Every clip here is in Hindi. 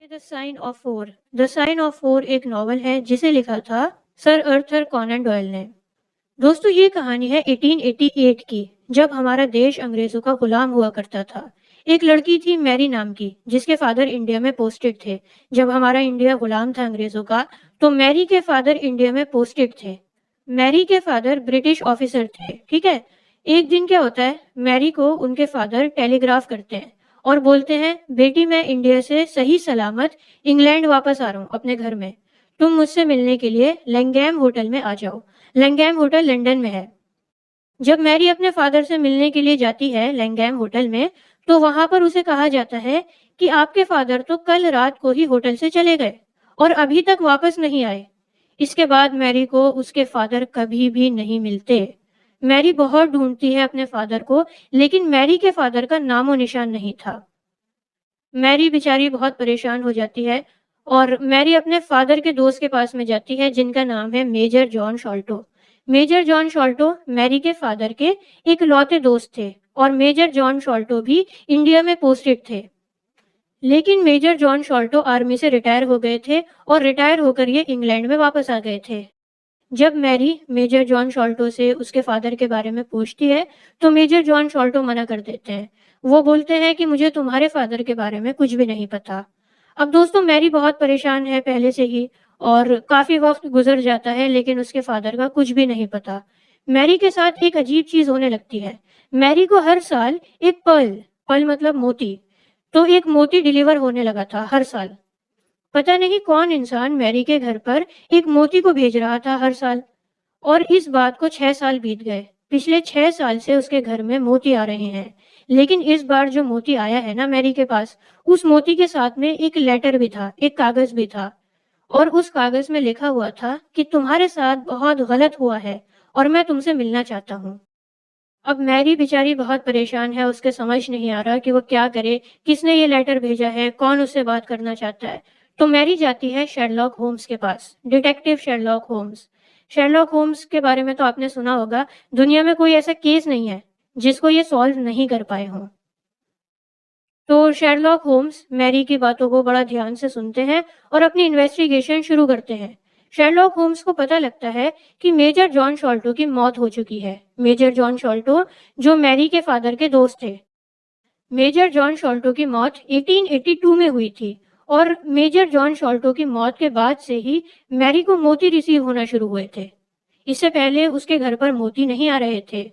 The sign of four. The sign of four एक नॉवल है जिसे लिखा था सर अर्थर कॉनन डॉयल ने। दोस्तों ये कहानी है 1888 की, जब हमारा देश अंग्रेजों का गुलाम हुआ करता था। एक लड़की थी मैरी नाम की, जिसके फादर इंडिया में पोस्टेड थे। जब हमारा इंडिया गुलाम था अंग्रेजों का, तो मैरी के फादर इंडिया में पोस्टेड थे। मैरी के फादर ब्रिटिश ऑफिसर थे, ठीक है। एक दिन क्या होता है, मैरी को उनके फादर टेलीग्राफ करते हैं और बोलते हैं, बेटी मैं इंडिया से सही सलामत इंग्लैंड वापस आ रहा हूँ अपने घर में। तुम मुझसे मिलने के लिए लैंगैम होटल में आ जाओ। लैंगैम होटल लंदन में है। जब मैरी अपने फादर से मिलने के लिए जाती है लैंगैम होटल में, तो वहां पर उसे कहा जाता है कि आपके फादर तो कल रात को ही होटल से चले गए और अभी तक वापस नहीं आए। इसके बाद मैरी को उसके फादर कभी भी नहीं मिलते। मैरी बहुत ढूंढती है अपने फादर को, लेकिन मैरी के फादर का नामो निशान नहीं था। मैरी बेचारी बहुत परेशान हो जाती है और मैरी अपने फादर के दोस्त के पास में जाती है, जिनका नाम है major John Sholto. Major John Sholto मैरी के फादर के एक लौते दोस्त थे और मेजर जॉन शॉल्टो भी इंडिया में पोस्टेड थे। लेकिन मेजर जॉन शॉल्टो आर्मी से रिटायर हो गए थे और रिटायर होकर ये इंग्लैंड में वापस आ गए थे। जब मैरी मेजर जॉन शॉल्टो से उसके फादर के बारे में पूछती है, तो मेजर जॉन शॉल्टो मना कर देते हैं। वो बोलते हैं कि मुझे तुम्हारे फादर के बारे में कुछ भी नहीं पता। अब दोस्तों मैरी बहुत परेशान है पहले से ही और काफी वक्त गुजर जाता है, लेकिन उसके फादर का कुछ भी नहीं पता। मैरी के साथ एक अजीब चीज होने लगती है। मैरी को हर साल एक पर्ल, पर्ल मतलब मोती, तो एक मोती डिलीवर होने लगा था हर साल। पता नहीं कौन इंसान मैरी के घर पर एक मोती को भेज रहा था हर साल। और इस बात को 6 साल बीत गए। पिछले 6 साल से उसके घर में मोती आ रहे हैं, लेकिन इस बार जो मोती आया है ना मैरी के पास, उस मोती के साथ में एक लेटर भी था, एक कागज भी था। और उस कागज में लिखा हुआ था कि तुम्हारे साथ बहुत गलत हुआ है और मैं तुमसे मिलना चाहता हूँ। अब मैरी बेचारी बहुत परेशान है, उसके समझ नहीं आ रहा कि वो क्या करे, किसने ये लेटर भेजा है, कौन उससे बात करना चाहता है। तो मैरी जाती है शेरलॉक होम्स के पास, detective Sherlock Holmes. Sherlock Holmes के बारे में तो आपने सुना होगा, दुनिया में कोई ऐसा केस नहीं है जिसको ये सॉल्व नहीं कर पाए हों। तो शेरलॉक होम्स मैरी की बातों को बड़ा ध्यान से सुनते हैं और अपनी इन्वेस्टिगेशन शुरू करते हैं। शेरलॉक होम्स को पता लगता है कि मेजर जॉन शॉल्टो की मौत हो चुकी है। मेजर जॉन शॉल्टो जो मैरी के फादर के दोस्त थे। मेजर जॉन शॉल्टो की मौत 1882 में हुई थी और मेजर जॉन शॉल्टो की मौत के बाद से ही मैरी को मोती रिसीव होना शुरू हुए थे। इससे पहले उसके घर पर मोती नहीं आ रहे थे।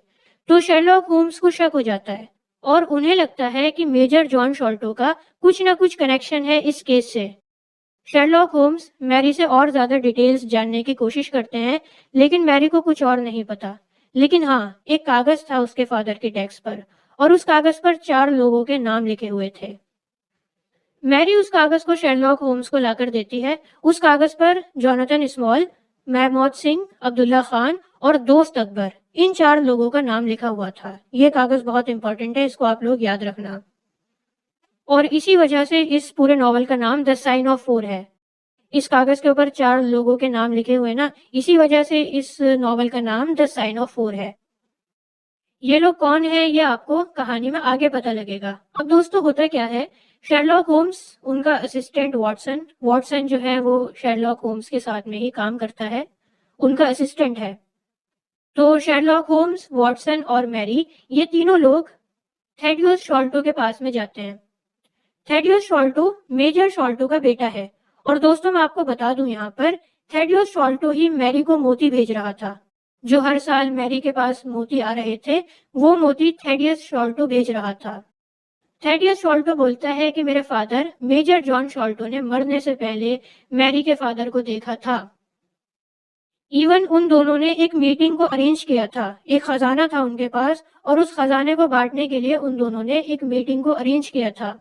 तो शेरलॉक होम्स को शक हो जाता है और उन्हें लगता है कि मेजर जॉन शॉल्टो का कुछ ना कुछ कनेक्शन है इस केस से। शेरलॉक होम्स मैरी से और ज्यादा डिटेल्स जानने की कोशिश करते हैं, लेकिन मैरी को कुछ और नहीं पता। लेकिन हाँ, एक कागज था उसके फादर के डेस्क पर और उस कागज पर 4 लोगों के नाम लिखे हुए थे। मैरी उस कागज को शेरलॉक होम्स को लाकर देती है। उस कागज पर जोनाथन स्मॉल, महमूद सिंह, अब्दुल्ला खान और दोस्त अकबर, इन 4 लोगों का नाम लिखा हुआ था। ये कागज बहुत इंपॉर्टेंट है, इसको आप लोग याद रखना। और इसी वजह से इस पूरे नॉवल का नाम द साइन ऑफ फोर है। इस कागज के ऊपर 4 लोगों के नाम लिखे हुए ना, इसी वजह से इस नॉवल का नाम द साइन ऑफ फोर है। ये लोग कौन है ये आपको कहानी में आगे पता लगेगा। अब दोस्तों होता क्या है, शेरलॉक होम्स, उनका असिस्टेंट वाटसन, वाटसन जो है वो शेरलॉक होम्स के साथ में ही काम करता है, उनका असिस्टेंट है। तो शेरलॉक होम्स, वाटसन और मैरी, ये तीनों लोग थेडियस शॉल्टो के पास में जाते हैं। थेडियस शॉल्टो मेजर शॉल्टो का बेटा है। और दोस्तों मैं आपको बता दूं, यहाँ पर थेडियस शॉल्टो ही मैरी को मोती भेज रहा था। जो हर साल मैरी के पास मोती आ रहे थे, वो मोती थेडियस शॉल्टो भेज रहा था। थेडियस शॉल्टो बोलता है कि मेरे फादर मेजर जॉन शॉल्टो ने मरने से पहले मैरी के फादर को देखा था। इवन उन दोनों ने एक मीटिंग को अरेंज किया था। एक खजाना था उनके पास और उस खजाने को बांटने के लिए उन दोनों ने एक मीटिंग को अरेंज किया था।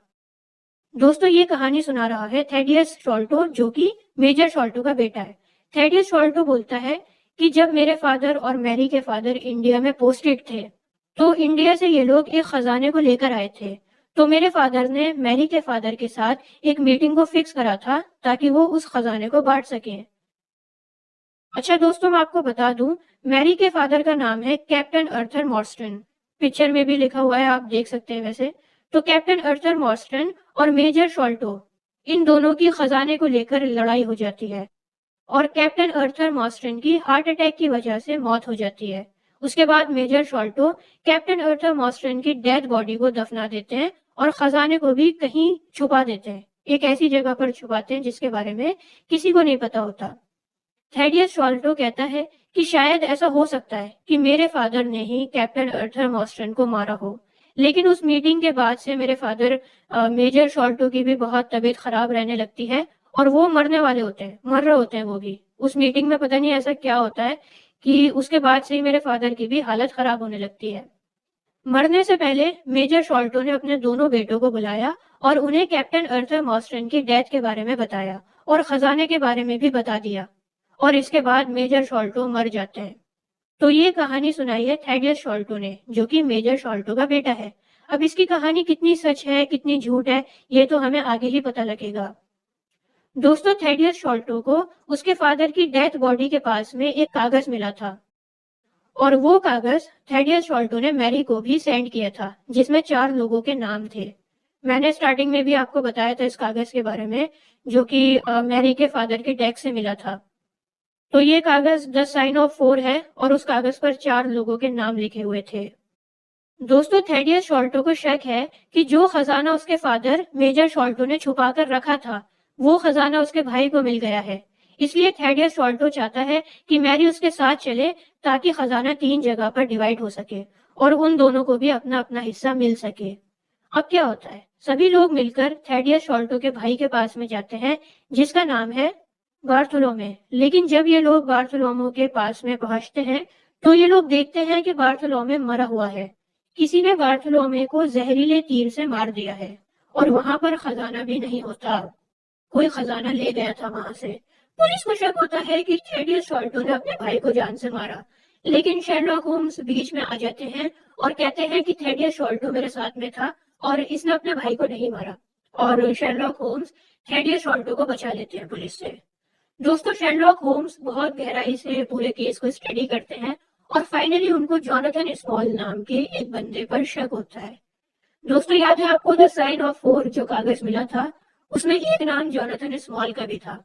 दोस्तों ये कहानी सुना रहा है थेडियस शॉल्टो, जो कि मेजर शॉल्टो का बेटा है। थेडियस शॉल्टो बोलता है कि जब मेरे फादर और मैरी के फादर इंडिया में पोस्टेड थे, तो इंडिया से ये लोग एक खजाने को लेकर आए थे। तो मेरे फादर ने मैरी के फादर के साथ एक मीटिंग को फिक्स करा था ताकि वो उस खजाने को बांट सकें। अच्छा दोस्तों मैं आपको बता दूं, मैरी के फादर का नाम है कैप्टन अर्थर मॉर्स्टन। पिक्चर में भी लिखा हुआ है, आप देख सकते हैं वैसे। तो कैप्टन अर्थर मॉर्स्टन और मेजर शॉल्टो, इन दोनों की खजाने को लेकर लड़ाई हो जाती है और कैप्टन अर्थर मॉर्स्टन की हार्ट अटैक की वजह से मौत हो जाती है। उसके बाद मेजर शॉल्टो कैप्टन अर्थर मॉर्स्टन की डेड बॉडी को दफना देते हैं और खजाने को भी कहीं छुपा देते हैं, एक ऐसी जगह पर छुपाते हैं जिसके बारे में किसी को नहीं पता होता। थेडियस शॉल्टो कहता है कि शायद ऐसा हो सकता है कि मेरे फादर ने ही कैप्टन अर्थर मॉर्स्टन को मारा हो, लेकिन उस मीटिंग के बाद से मेरे फादर मेजर शॉल्टो की भी बहुत तबीयत खराब रहने लगती है और वो मरने वाले होते हैं, मर रहे होते हैं वो भी। उस मीटिंग में पता नहीं ऐसा क्या होता है कि उसके बाद से ही मेरे फादर की भी हालत खराब होने लगती है। मरने से पहले मेजर शॉल्टो ने अपने दोनों बेटों को बुलाया और उन्हें कैप्टन अर्थर मॉर्स्टन की डेथ के बारे में बताया और खजाने के बारे में भी बता दिया और इसके बाद मेजर शॉल्टो मर जाते हैं। तो ये कहानी सुनाई है थेडियस शॉल्टो ने, जो कि मेजर शॉल्टो का बेटा है। अब इसकी कहानी कितनी सच है कितनी झूठ है ये तो हमें आगे ही पता लगेगा। दोस्तों, थेडियस शॉल्टो को उसके फादर की डेथ बॉडी के पास में एक कागज मिला था और वो कागज थेडियस शॉल्टो ने मैरी को भी सेंड किया था, जिसमें 4 लोगों के नाम थे। मैंने स्टार्टिंग में भी आपको बताया था इस कागज के बारे में, जो कि मैरी के फादर के डेस्क से मिला था। तो ये कागज द साइन ऑफ 4 है और उस कागज पर 4 लोगों के नाम लिखे हुए थे। दोस्तों, थेडियस शॉल्टो को शक है कि जो खजाना उसके फादर मेजर शॉल्टो ने छुपा कर रखा था वो खजाना उसके भाई को मिल गया है। इसलिए थेडियस शॉल्टो चाहता है कि मैरी उसके साथ चले ताकि खजाना 3 जगह पर डिवाइड हो सके और उन दोनों को भी अपना अपना हिस्सा मिल सके। अब क्या होता है, सभी लोग मिलकर थेडियस शॉल्टो के भाई के पास में जाते हैं जिसका नाम है बार्थोलोमे। लेकिन जब ये लोग बार्थोलोमो के पास में पहुंचते हैं तो ये लोग देखते हैं कि बार्थोलोमे मरा हुआ है। किसी ने बार्थोलोमे को जहरीले तीर से मार दिया है और वहां पर खजाना भी नहीं होता, कोई खजाना ले गया था वहां से। पुलिस को शक होता है कि थेडियस शॉल्टो ने अपने भाई को जान से मारा, लेकिन शेरलॉक होम्स बीच में आ जाते हैं और कहते हैं कि थेडियस शॉल्टो मेरे साथ में था और इसने अपने भाई को नहीं मारा, और शेरलॉक होम्स थेडियस शॉल्टो को बचा लेते हैं पुलिस से। दोस्तों, शेरलॉक होम्स बहुत गहराई से पूरे केस को स्टडी करते हैं और फाइनली उनको जोनाथन स्मॉल नाम के एक बंदे पर शक होता है। दोस्तों, याद है आपको द साइन ऑफ 4 जो कागज मिला था, उसमें एक नाम जोनाथन स्मॉल का भी था।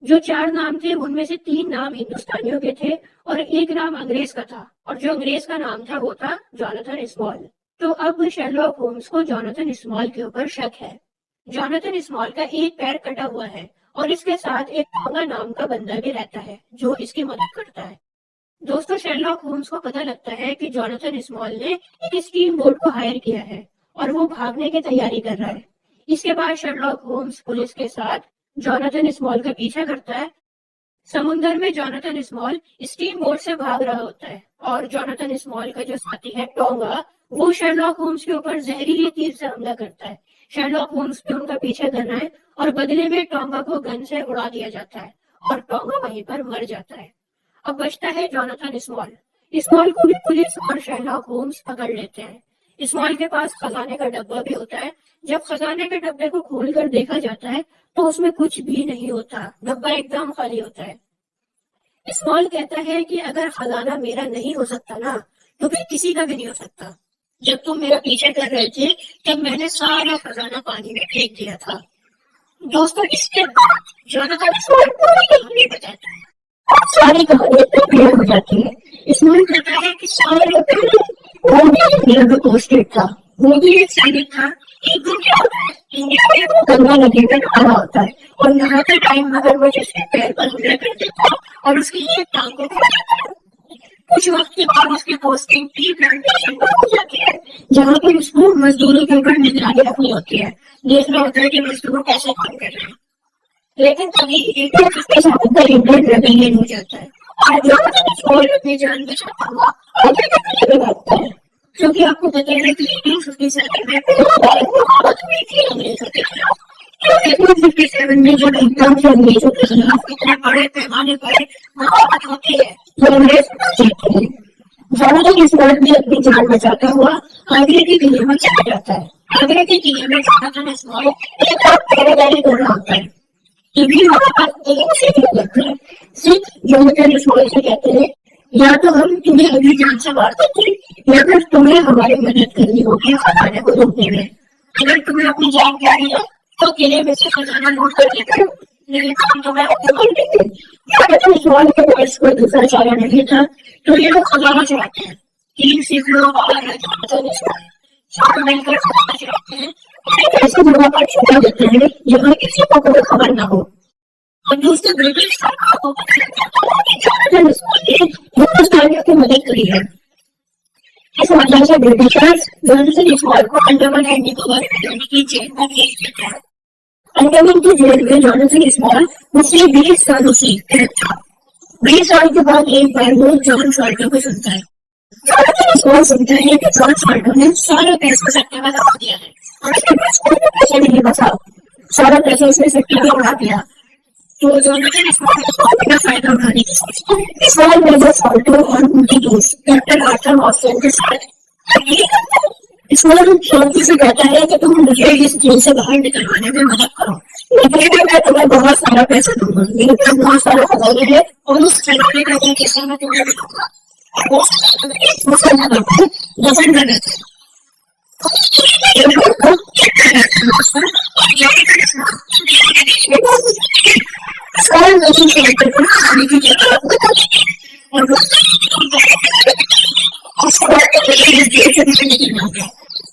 जो 4 नाम थे उनमें से 3 नाम हिंदुस्तानियों के थे और एक नाम अंग्रेज का था, और जो अंग्रेज का नाम था वो था जोनाथन स्मॉल। तो अब शेरलॉक होम्स को जोनाथन स्मॉल के ऊपर शक है। जोनाथन स्मॉल का एक पैर कटा हुआ है और इसके साथ एक टोंगा नाम का बंदा भी रहता है जो इसकी मदद करता है। दोस्तों, शेरलॉक होम्स को पता लगता है कि जोनाथन स्मॉल ने एक स्टीम बोट को हायर किया है और वो भागने की तैयारी कर रहा है। इसके बाद शेरलॉक होम्स पुलिस के साथ जोनाथन स्मॉल का पीछा करता है। समुद्र में जोनाथन स्मॉल स्टीम बोट से भाग रहा होता है और जोनाथन स्मॉल का जो साथी है टोंगा, वो शेरलॉक होम्स के ऊपर जहरीले तीर से हमला करता है। शेरलॉक होम्स भी उनका पीछा कर रहा है और बदले में टोंगा को गन से उड़ा दिया जाता है और टोंगा वहीं पर मर जाता है। अब बचता है जोनाथन स्मॉल। स्मॉल को भी पुलिस और शेरलॉक होम्स पकड़ लेते हैं। स्मॉल के पास खजाने का डब्बा भी होता है। जब खजाने के डब्बे को खोलकर देखा जाता है तो उसमें कुछ भी नहीं होता, डब्बा एकदम खाली होता है। स्मॉल कहता है कि अगर खजाना मेरा नहीं हो सकता ना, तो फिर किसी का भी नहीं हो सकता। जब तुम मेरा पीछा कर रहे थे तब मैंने सारा खजाना पानी में फेंक दिया था। दोस्तों, इसके बाद जोनाथन स्मॉल पूरी कहानी बताता है और सारी कहानी तो क्लियर हो जाती है। स्मॉल कहता है कि सारे वो भी होलोकोस्ट था, वो भी एक सैनिक था। एक दिन क्या होता है, इंडिया में वो गंगा नदी में नहा रहा होता है और नहाते टाइम मगरमच्छ उसके पैर पर हमला कर देता है और उसकी एक टांग को काट देता है। कुछ वक्त के बाद उसकी पोस्टिंग टी प्लांटेशन पर हो जाती है, जहाँ पर उसको मजदूरों के ऊपर निगरानी रखनी होती है, देखना होता है कि मजदूर कैसे काम कर रहे हैं। लेकिन तभी एक बार उसके साथ इंडियन रेबेलियन हो जाता है और जोनाथन स्मॉल अपनी जान बचाता हुआ आगे बढ़ने लगता है, क्योंकि आपको पता है कि 1857 में भारत हुई थी अंग्रेजों के खिलाफ। 1857 में जब एकदम से अंग्रेजों के खिलाफ इतने बड़े पैमाने पर मुकाबला होती है तो अंग्रेज जीतते हैं। जोनाथन स्मॉल भी अपनी जान बचाता हुआ आगरे के किले में चला जाता है। आगरे के किले में जोनाथन स्मॉल एक रात पहरेदारी कर रहा होता है। इतनी वहां पर एक सिख लगते हैं। सिख जोनाथन स्मॉल से कहते हैं, या तो हम तुम्हें अभी जान से मार देंगे या फिर तुम्हें हमारी मदद करनी होगी खजाने को रोकने में। अगर तुम्हें अपनी जान प्यारी है तो अकेले में से खजाना लूट कर लेकर मेरे काम तो मैं अपने कर लेती। अगर तो इस सवाल के पास कोई दूसरा चारा नहीं था तो ये लोग खजाना चुराते हैं। 3 सिख लोग बाहर रह जाते हैं, साथ मिलकर खजाना चुराते हैं, ऐसे जगह पर छुपा देते हैं जहाँ किसी को कोई खबर ना हो। और दूसरे ब्रिटिश सरकार को हिंदुस्तानियों की मदद करी है। इस वजह से ब्रिटिशर्स जॉनसन स्मॉल को अंडमान एंड निकोबार यानी कि जेल में भेज देते हैं। अंडमान की जेल में जॉनसन स्मॉल पिछले 20 सालों से कैद था। 20 साल के बाद एक बार वो जॉन सॉल्टो को सुनता है। जॉनसन स्मॉल सुनता है कि जॉन सॉल्टो ने सारे पैसे सट्टे में लगा दिया है और उसके पास कोई पैसा नहीं बचा। सारा पैसा उसने सट्टे में उड़ा दिया। तो जॉनसन स्मॉल का फायदा उठाने की सोचता है। इस बार मेजर सॉल्टो और उनके दोस्त कैप्टन आर्थर मॉर्गन के साथ स्मॉल शांति से कहता है कि तुम मुझे इस जेल से बाहर निकलवाने में मदद करो। लेकिन मैं तुम्हें बहुत सारा पैसा दूंगा, मेरे पास बहुत सारा खजाना है और उस खजाने का एक हिस्सा मैं तुम्हें दूंगा।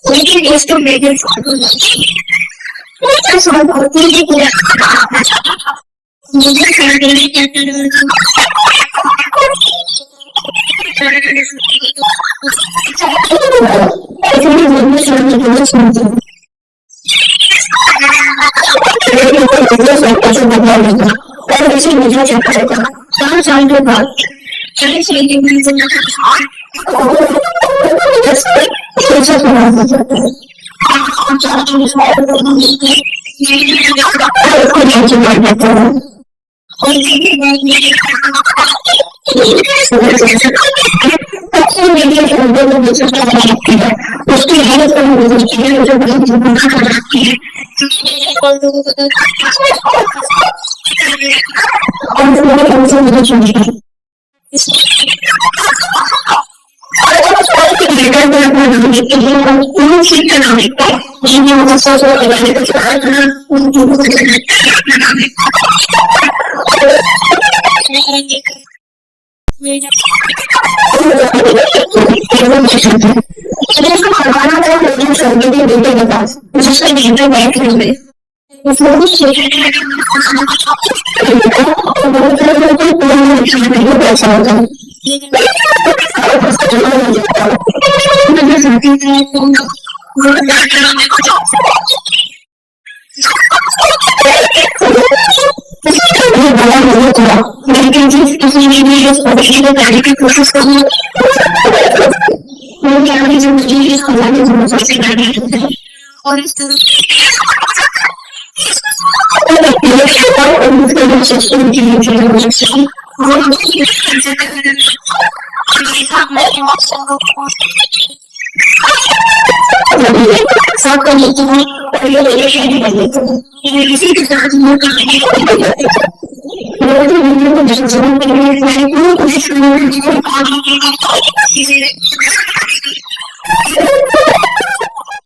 लेकिन इसको मेजर सॉल्टो मेजर सॉल्टो तीसरी पूरा खाना चाहता था। मेजर सॉल्टो ने क्या और इसे मुझे चाहता था 4 साल के बाद 4 साल के कोशिश करूँ और इस तरह इसी के साथ कोशिश